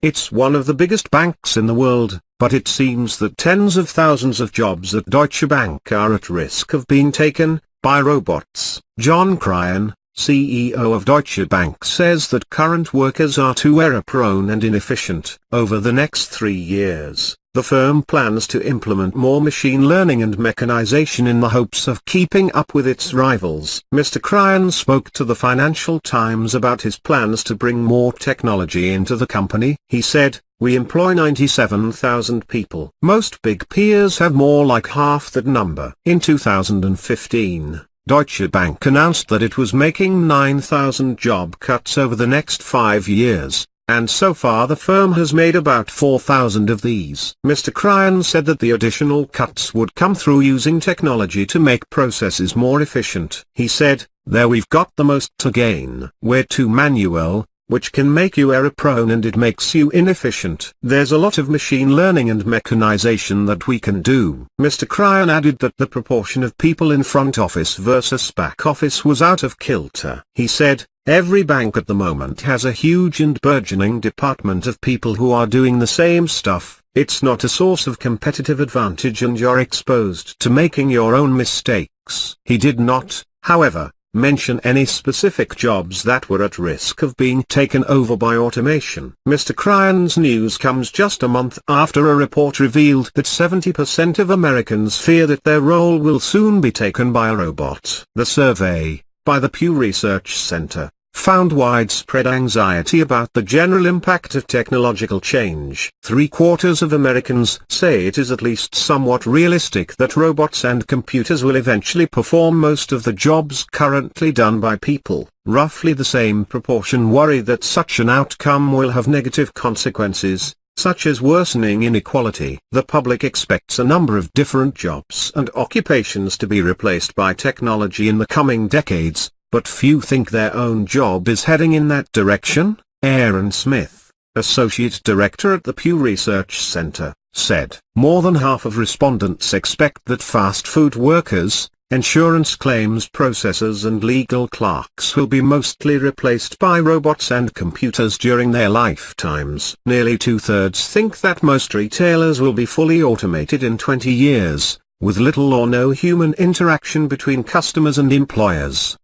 It's one of the biggest banks in the world, but it seems that tens of thousands of jobs at Deutsche Bank are at risk of being taken by robots. John Cryan, CEO of Deutsche Bank, says that current workers are too error-prone and inefficient. Over the next 3 years, the firm plans to implement more machine learning and mechanization in the hopes of keeping up with its rivals. Mr. Cryan spoke to the Financial Times about his plans to bring more technology into the company. He said, "We employ 97,000 people. Most big peers have more like half that number." In 2015, Deutsche Bank announced that it was making 9,000 job cuts over the next 5 years. And so far the firm has made about 4,000 of these. Mr. Cryan said that the additional cuts would come through using technology to make processes more efficient. He said, "There we've got the most to gain. We're too manual, which can make you error-prone and it makes you inefficient. There's a lot of machine learning and mechanization that we can do." Mr. Cryan added that the proportion of people in front office versus back office was out of kilter. He said, "Every bank at the moment has a huge and burgeoning department of people who are doing the same stuff. It's not a source of competitive advantage and you're exposed to making your own mistakes." He did not, however, mention any specific jobs that were at risk of being taken over by automation. Mr. Cryan's news comes just a month after a report revealed that 70% of Americans fear that their role will soon be taken by a robot. The survey, by the Pew Research Center, found widespread anxiety about the general impact of technological change. 3/4 of Americans say it is at least somewhat realistic that robots and computers will eventually perform most of the jobs currently done by people. Roughly the same proportion worry that such an outcome will have negative consequences, such as worsening inequality. The public expects a number of different jobs and occupations to be replaced by technology in the coming decades, but few think their own job is heading in that direction. Aaron Smith, Associate Director at the Pew Research Center, said, "More than half of respondents expect that fast food workers, insurance claims processors and legal clerks will be mostly replaced by robots and computers during their lifetimes. Nearly 2/3 think that most retailers will be fully automated in 20 years, with little or no human interaction between customers and employers."